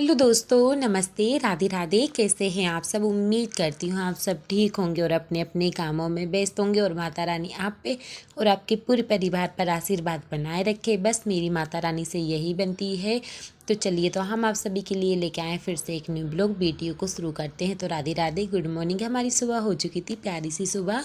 Hello दोस्तों, नमस्ते, राधे राधे। कैसे हैं आप सब? उम्मीद करती हूँ आप सब ठीक होंगे और अपने अपने कामों में व्यस्त होंगे और माता रानी आप पे और आपके पूरे परिवार पर आशीर्वाद बनाए रखे। बस मेरी माता रानी से यही बनती है। तो चलिए, तो हम आप सभी के लिए लेके आए फिर से एक न्यू ब्लॉग वीडियो को शुरू करते हैं। तो राधे राधे, गुड मॉर्निंग। हमारी सुबह हो चुकी थी, प्यारी सी सुबह।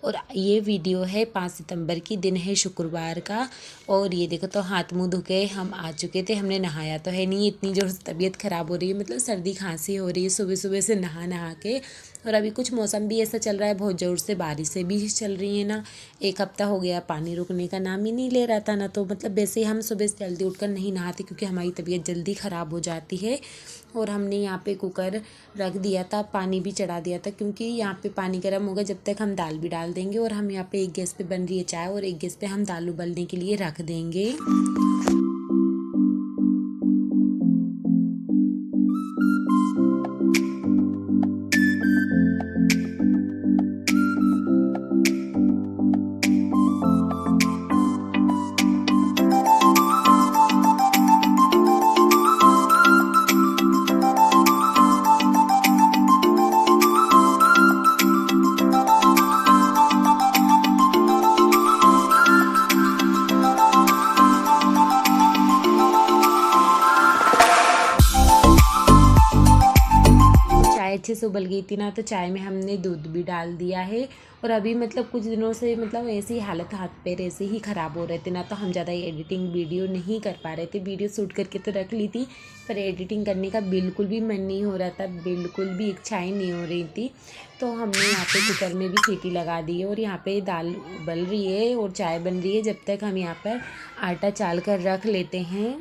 और ये वीडियो है 5 सितंबर की, दिन है शुक्रवार का। और ये देखो, तो हाथ मुँह धो के हम आ चुके थे। हमने नहाया तो है नहीं, इतनी जोर से तबीयत ख़राब हो रही है, मतलब सर्दी खांसी हो रही है सुबह सुबह से नहा नहा के। और अभी कुछ मौसम भी ऐसा चल रहा है, बहुत ज़ोर से बारिशें भी चल रही हैं ना। एक हफ्ता हो गया पानी रुकने का नाम ही नहीं ले रहा था ना। तो मतलब वैसे ही हम सुबह से जल्दी उठकर नहीं नहाते क्योंकि हमारी तबीयत जल्दी ख़राब हो जाती है। और हमने यहाँ पे कुकर रख दिया था, पानी भी चढ़ा दिया था क्योंकि यहाँ पे पानी गर्म होगा जब तक हम दाल भी डाल देंगे। और हम यहाँ पे एक गैस पे बन रही है चाय और एक गैस पे हम दाल उबलने के लिए रख देंगे। चाय अच्छे से उबल गई थी ना, तो चाय में हमने दूध भी डाल दिया है। और अभी मतलब कुछ दिनों से मतलब ऐसी ही हालत, हाथ पैर ऐसे ही ख़राब हो रहे थे ना, तो हम ज़्यादा एडिटिंग वीडियो नहीं कर पा रहे थे। वीडियो शूट करके तो रख ली थी, पर एडिटिंग करने का बिल्कुल भी मन नहीं हो रहा था, बिल्कुल भी इच्छाएं नहीं हो रही थी। तो हमने यहाँ पे कुकर में भी सीटी लगा दी है और यहाँ पे दाल उबल रही है और चाय बन रही है। जब तक हम यहाँ पर आटा चाल कर रख लेते हैं।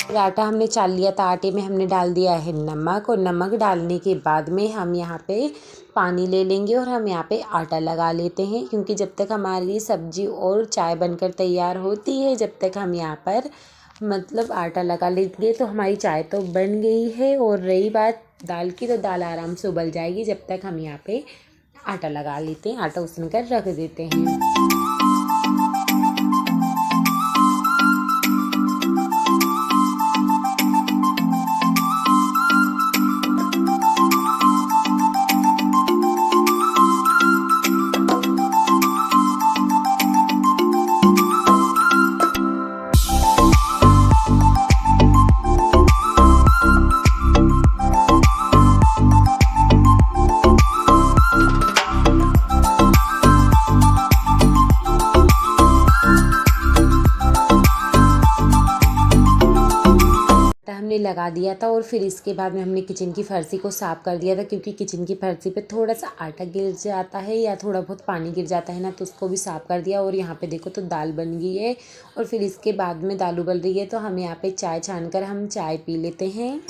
और आटा हमने चाल लिया था, आटे में हमने डाल दिया है नमक। और नमक डालने के बाद में हम यहाँ पे पानी ले लेंगे और हम यहाँ पे आटा लगा लेते हैं क्योंकि जब तक हमारी सब्जी और चाय बनकर तैयार होती है, जब तक हम यहाँ पर मतलब आटा लगा लेंगे। तो हमारी चाय तो बन गई है। और रही बात दाल की, तो दाल आराम से उबल जाएगी जब तक हम यहाँ पे आटा लगा लेते हैं, आटा उसमें कर रख देते हैं। हमने लगा दिया था और फिर इसके बाद में हमने किचन की फर्शी को साफ़ कर दिया था क्योंकि किचन की फर्शी पे थोड़ा सा आटा गिर जाता है या थोड़ा बहुत पानी गिर जाता है ना, तो उसको भी साफ़ कर दिया। और यहाँ पे देखो तो दाल बन गई है और फिर इसके बाद में दाल उबल रही है, तो हम यहाँ पे चाय छान कर हम चाय पी लेते हैं।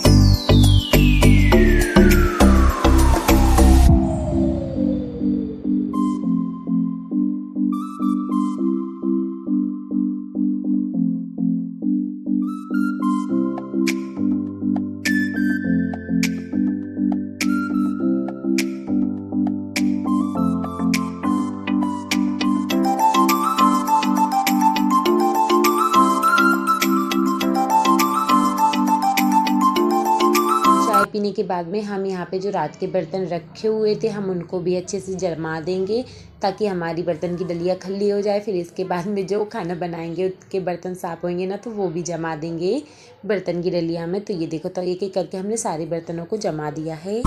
पीने के बाद में हम यहाँ पे जो रात के बर्तन रखे हुए थे हम उनको भी अच्छे से जमा देंगे ताकि हमारी बर्तन की डलिया खली हो जाए। फिर इसके बाद में जो खाना बनाएंगे उसके बर्तन साफ़ होंगे ना, तो वो भी जमा देंगे बर्तन की डलिया में। तो ये देखो, तो एक एक करके हमने सारे बर्तनों को जमा दिया है।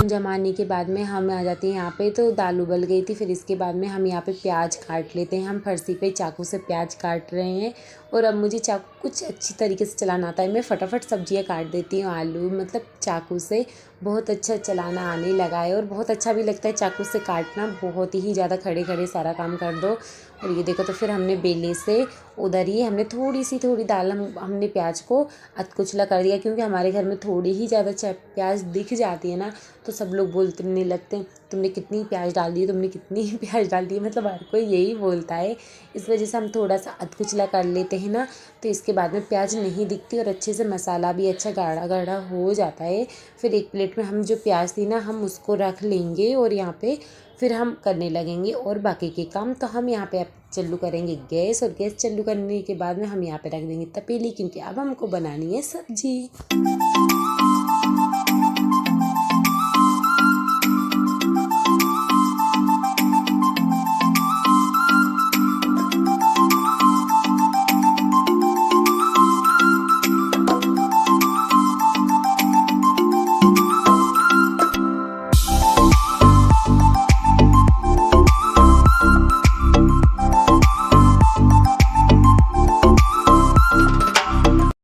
जमाने के बाद में हम आ जाते हैं यहाँ पे। तो दाल उबल गई थी, फिर इसके बाद में हम यहाँ पे प्याज काट लेते हैं। हम फर्शी पे चाकू से प्याज काट रहे हैं और अब मुझे चाकू कुछ अच्छी तरीके से चलाना आता है। मैं फटाफट सब्जियाँ काट देती हूँ, आलू मतलब चाकू से, बहुत अच्छा चलाना आने लगा है और बहुत अच्छा भी लगता है चाकू से काटना, बहुत ही ज़्यादा खड़े खड़े सारा काम कर दो। और ये देखो तो फिर हमने बेले से उधर ही हमने थोड़ी दाल हमने प्याज को अधकुचला कर दिया, क्योंकि हमारे घर में थोड़ी ही ज़्यादा प्याज दिख जाती है ना, तो सब लोग बोलने लगते हैं तुमने कितनी प्याज डाल दी, तुमने कितनी प्याज डाल दी, मतलब हर कोई यही बोलता है। इस वजह से हम थोड़ा सा अधकुचला कर लेते हैं ना, तो इसके बाद में प्याज नहीं दिखती और अच्छे से मसाला भी अच्छा गाढ़ा गाढ़ा हो जाता है। फिर एक प्लेट में हम जो प्याज थी ना हम उसको रख लेंगे और यहाँ पे फिर हम करने लगेंगे और बाकी के काम। तो हम यहाँ पे अब चालू करेंगे गैस, और गैस चालू करने के बाद में हम यहाँ पे रख देंगे तपेली, क्योंकि अब हमको बनानी है सब्जी।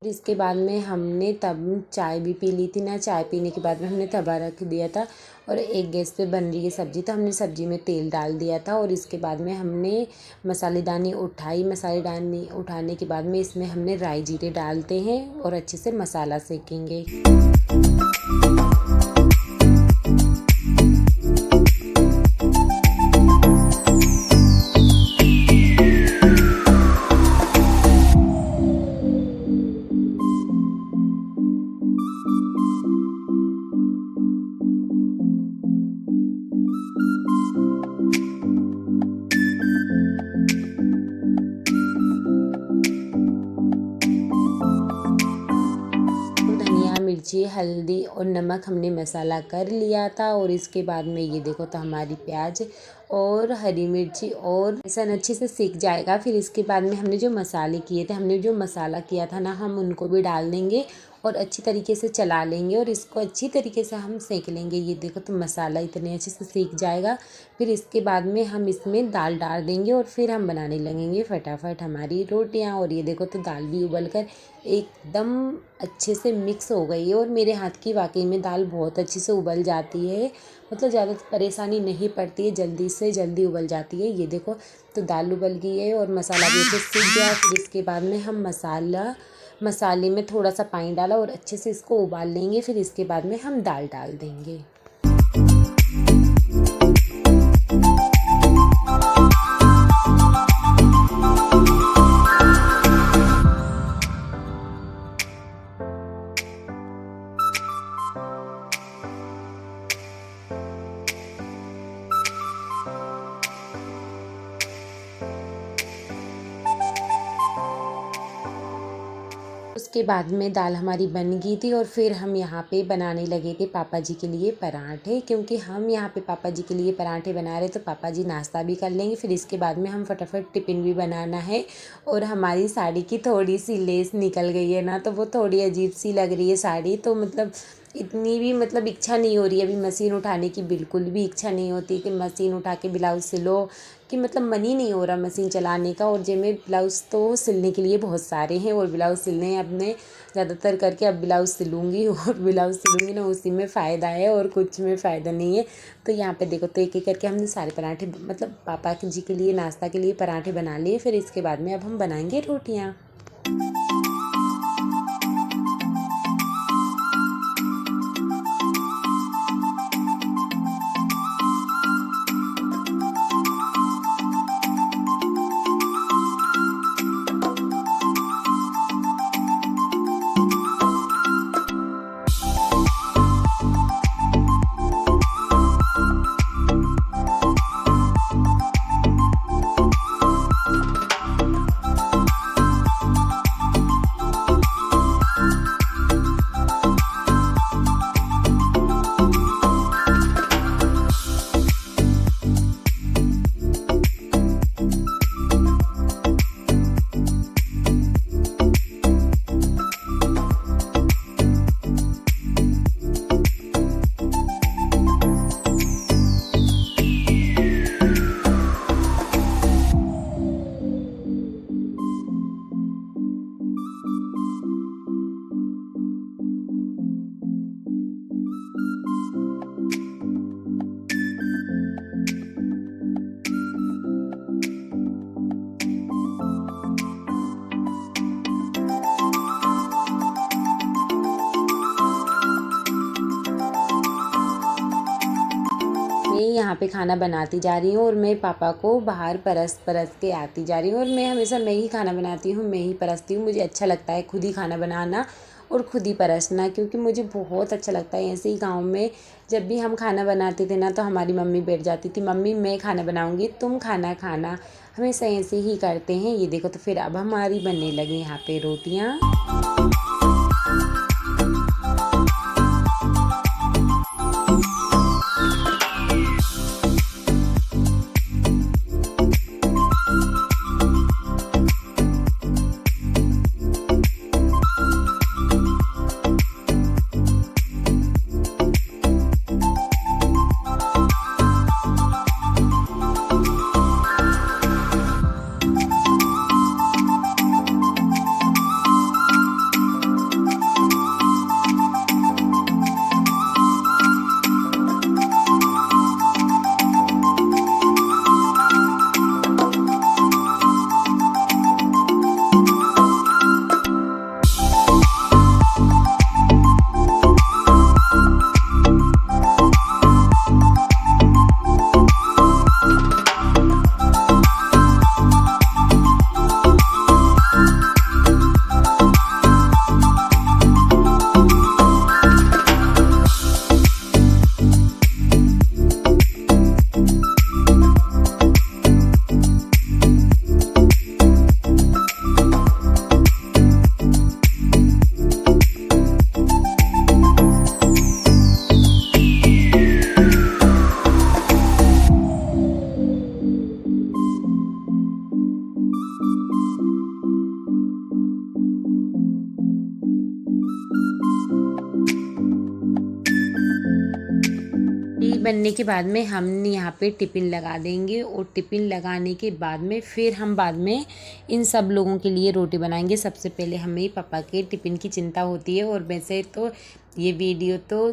इसके बाद में हमने तब चाय भी पी ली थी ना, चाय पीने के बाद में हमने तवा रख दिया था और एक गैस पे बन रही है सब्ज़ी, तो हमने सब्ज़ी में तेल डाल दिया था और इसके बाद में हमने मसालेदानी उठाई। मसालेदानी उठाने के बाद में इसमें हमने राई जीरे डालते हैं और अच्छे से मसाला सेकेंगे। मिर्ची, हल्दी और नमक हमने मसाला कर लिया था और इसके बाद में ये देखो तो हमारी प्याज और हरी मिर्ची और लहसुन अच्छे से सीख जाएगा। फिर इसके बाद में हमने जो मसाले किए थे, हमने जो मसाला किया था ना, हम उनको भी डाल देंगे और अच्छी तरीके से चला लेंगे और इसको अच्छी तरीके से हम सेक लेंगे। ये देखो तो मसाला इतने अच्छे से सीख जाएगा। फिर इसके बाद में हम इसमें दाल डाल देंगे और फिर हम बनाने लगेंगे फटाफट हमारी रोटियां। और ये देखो तो दाल भी उबल कर एकदम अच्छे से मिक्स हो गई है और मेरे हाथ की वाकई में दाल बहुत अच्छे से उबल जाती है, मतलब ज़्यादा परेशानी नहीं पड़ती है, जल्दी से जल्दी उबल जाती है। ये देखो तो दाल उबल गई है और मसाला भी अच्छे से सीख गया। फिर इसके बाद में हम मसाले में थोड़ा सा पानी डाला और अच्छे से इसको उबाल लेंगे। फिर इसके बाद में हम दाल डाल देंगे। उसके बाद में दाल हमारी बन गई थी और फिर हम यहाँ पे बनाने लगे थे पापा जी के लिए पराठे, क्योंकि हम यहाँ पे पापा जी के लिए पराठे बना रहे तो पापा जी नाश्ता भी कर लेंगे। फिर इसके बाद में हम फटाफट टिफ़िन भी बनाना है। और हमारी साड़ी की थोड़ी सी लेस निकल गई है ना, तो वो थोड़ी अजीब सी लग रही है साड़ी, तो मतलब इतनी भी मतलब इच्छा नहीं हो रही है अभी मशीन उठाने की, बिल्कुल भी इच्छा नहीं होती कि मशीन उठा के ब्लाउज़ सिलो, कि मतलब मन ही नहीं हो रहा मशीन चलाने का। और में ब्लाउज़ तो सिलने के लिए बहुत सारे हैं और ब्लाउज़ सिलने अपने ज़्यादातर करके अब ब्लाउज़ सिलूँगी और ब्लाउज़ सिलूँगी ना, उसी में फ़ायदा है और कुछ में फ़ायदा नहीं है। तो यहाँ पे देखो तो एक एक करके हमने सारे पराठे, मतलब पापा जी के लिए नाश्ता के लिए पराठे बना लिए। फिर इसके बाद में अब हम बनाएंगे रोटियाँ। पे खाना बनाती जा रही हूँ और मैं पापा को बाहर परस के आती जा रही हूँ। और मैं हमेशा मैं ही खाना बनाती हूँ, मैं ही परसती हूँ। मुझे अच्छा लगता है खुद ही खाना बनाना और खुद ही परसना, क्योंकि मुझे बहुत अच्छा लगता है। ऐसे ही गाँव में जब भी हम खाना बनाते थे ना, तो हमारी मम्मी बैठ जाती थी, मम्मी मैं खाना बनाऊँगी तुम खाना खाना। हमेशा ऐसे ही करते हैं। ये देखो, तो फिर अब हमारी बनने लगी यहाँ पे रोटियाँ। बनने के बाद में हम यहाँ पे टिफ़िन लगा देंगे और टिफ़िन लगाने के बाद में फिर हम बाद में इन सब लोगों के लिए रोटी बनाएंगे। सबसे पहले हमें पापा के टिफ़िन की चिंता होती है। और वैसे तो ये वीडियो तो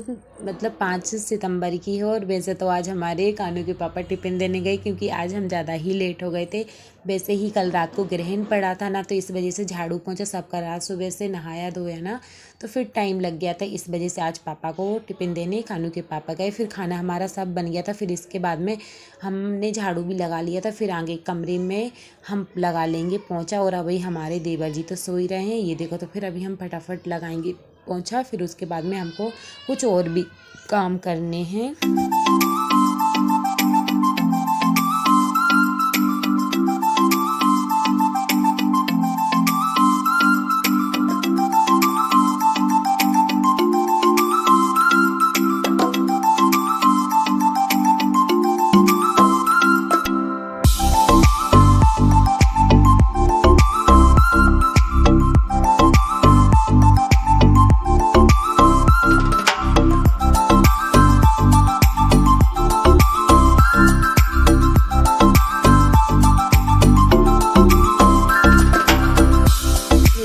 मतलब 5 सितंबर की है, और वैसे तो आज हमारे कानू के पापा टिफ़िन देने गए, क्योंकि आज हम ज़्यादा ही लेट हो गए थे। वैसे ही कल रात को ग्रहण पड़ा था ना, तो इस वजह से झाड़ू पोंछा सबका रात सुबह से नहाया धोया ना, तो फिर टाइम लग गया था। इस वजह से आज पापा को टिफ़िन देने कानू के पापा गए। फिर खाना हमारा सब बन गया था। फिर इसके बाद में हमने झाड़ू भी लगा लिया था। फिर आगे कमरे में हम लगा लेंगे पोंछा। और अभी हमारे देवर जी तो सो ही रहे हैं, ये देखो। तो फिर अभी हम फटाफट लगाएंगे पोंछा। फिर उसके बाद में हमको कुछ और भी काम करने हैं।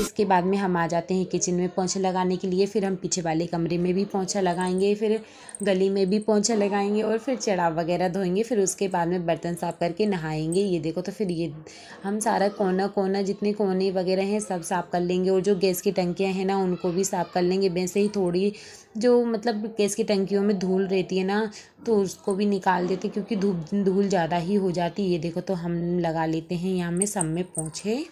इसके बाद में हम आ जाते हैं किचन में पोंछा लगाने के लिए। फिर हम पीछे वाले कमरे में भी पोंछा लगाएंगे, फिर गली में भी पोंछा लगाएंगे, और फिर चढ़ाव वगैरह धोएंगे। फिर उसके बाद में बर्तन साफ़ करके नहाएंगे। ये देखो, तो फिर ये हम सारा कोना कोना जितने कोने वगैरह हैं सब साफ़ कर लेंगे। और जो गैस की टंकियाँ हैं ना, उनको भी साफ़ कर लेंगे। वैसे ही थोड़ी जो मतलब गैस की टंकियों में धूल रहती है ना, तो उसको भी निकाल देते, क्योंकि धूल ज़्यादा ही हो जाती है। ये देखो, तो हम लगा लेते हैं यहाँ में सब में पोंछे।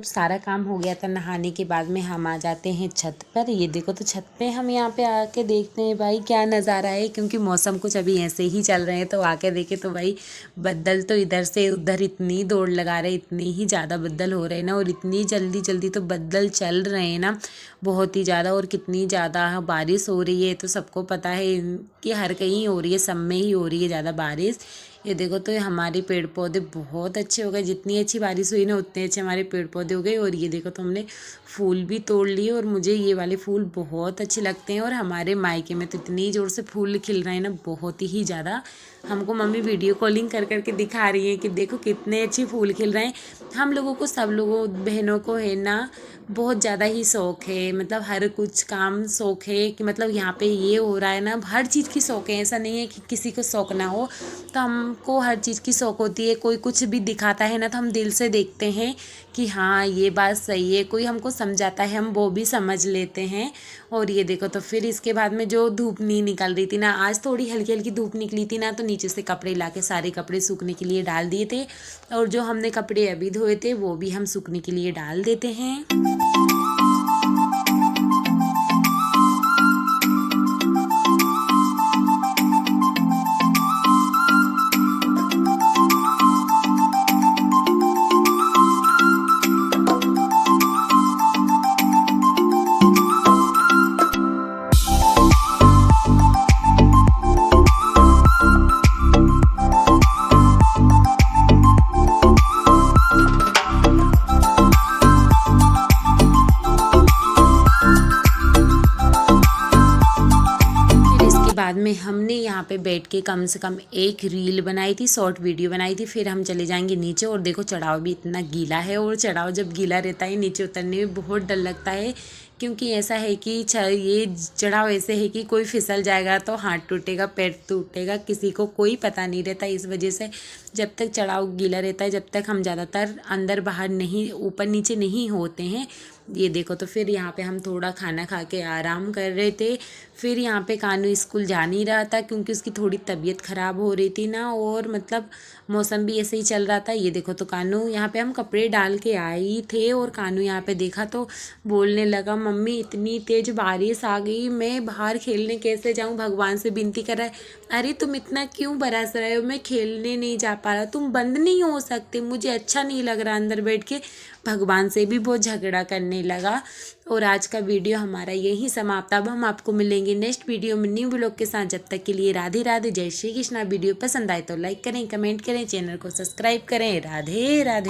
सारा काम हो गया था। नहाने के बाद में हम आ जाते हैं छत पर। ये देखो, तो छत पे हम यहाँ पे आके देखते हैं भाई क्या नज़ारा है, क्योंकि मौसम कुछ अभी ऐसे ही चल रहे हैं। तो आके देखे तो भाई बदल तो इधर से उधर इतनी दौड़ लगा रहे, इतनी ही ज़्यादा बदल हो रहे हैं ना, और इतनी जल्दी जल्दी तो बदल चल रहे हैं ना, बहुत ही ज़्यादा। और कितनी ज़्यादा बारिश हो रही है, तो सबको पता है कि हर कहीं हो रही है, सब में ही हो रही है ज़्यादा बारिश। ये देखो तो ये हमारे पेड़ पौधे बहुत अच्छे हो गए, जितनी अच्छी बारिश हुई ना उतने अच्छे हमारे पेड़ पौधे हो गए। और ये देखो तो हमने फूल भी तोड़ लिए और मुझे ये वाले फूल बहुत अच्छे लगते हैं। और हमारे मायके में तो इतनी ज़ोर से फूल खिल रहे हैं ना, बहुत ही ज़्यादा। हमको मम्मी वीडियो कॉलिंग कर करके दिखा रही है कि देखो कितने अच्छे फूल खिल रहे हैं। हम लोगों को, सब लोगों बहनों को है ना बहुत ज़्यादा ही शौक़ है, मतलब हर कुछ काम शौक़ है कि मतलब यहाँ पे ये हो रहा है ना, हर चीज़ की शौक़ है। ऐसा नहीं है कि किसी को शौक़ ना हो, तो हमको हर चीज़ की शौक़ होती है। कोई कुछ भी दिखाता है ना तो हम दिल से देखते हैं कि हाँ ये बात सही है। कोई हमको समझाता है, हम वो भी समझ लेते हैं। और ये देखो तो फिर इसके बाद में जो धूप नहीं निकल रही थी ना, आज थोड़ी हल्की हल्की धूप निकली थी ना, तो नीचे से कपड़े ला के सारे कपड़े सूखने के लिए डाल दिए थे। और जो हमने कपड़े अभी धोए थे वो भी हम सूखने के लिए डाल देते हैं। बाद में हमने यहाँ पे बैठ के कम से कम एक रील बनाई थी, शॉर्ट वीडियो बनाई थी। फिर हम चले जाएंगे नीचे। और देखो चढ़ाव भी इतना गीला है, और चढ़ाव जब गीला रहता है नीचे उतरने में बहुत डर लगता है, क्योंकि ऐसा है कि ये चढ़ाव ऐसे है कि कोई फिसल जाएगा तो हाथ टूटेगा, पैर टूटेगा, किसी को कोई पता नहीं रहता। इस वजह से जब तक चढ़ाव गीला रहता है, जब तक हम ज़्यादातर अंदर बाहर नहीं, ऊपर नीचे नहीं होते हैं। ये देखो तो फिर यहाँ पे हम थोड़ा खाना खा के आराम कर रहे थे। फिर यहाँ पे कानू स्कूल जा नहीं रहा था क्योंकि उसकी थोड़ी तबीयत ख़राब हो रही थी ना, और मतलब मौसम भी ऐसे ही चल रहा था। ये देखो तो कानू, यहाँ पे हम कपड़े डाल के आए थे और कानू यहाँ पे देखा तो बोलने लगा, मम्मी इतनी तेज़ बारिश आ गई, मैं बाहर खेलने कैसे जाऊँ, भगवान से विनती कर रहा है। अरे तुम इतना क्यों बरस रहे हो, मैं खेलने नहीं जा पा रहा, तुम बंद नहीं हो सकते, मुझे अच्छा नहीं लग रहा अंदर बैठ के। भगवान से भी बहुत झगड़ा करने लगा। और आज का वीडियो हमारा यही समाप्त। अब हम आपको मिलेंगे नेक्स्ट वीडियो में न्यू ब्लॉग के साथ। जब तक के लिए राधे राधे, जय श्री कृष्णा। वीडियो पसंद आए तो लाइक करें, कमेंट करें, चैनल को सब्सक्राइब करें। राधे राधे।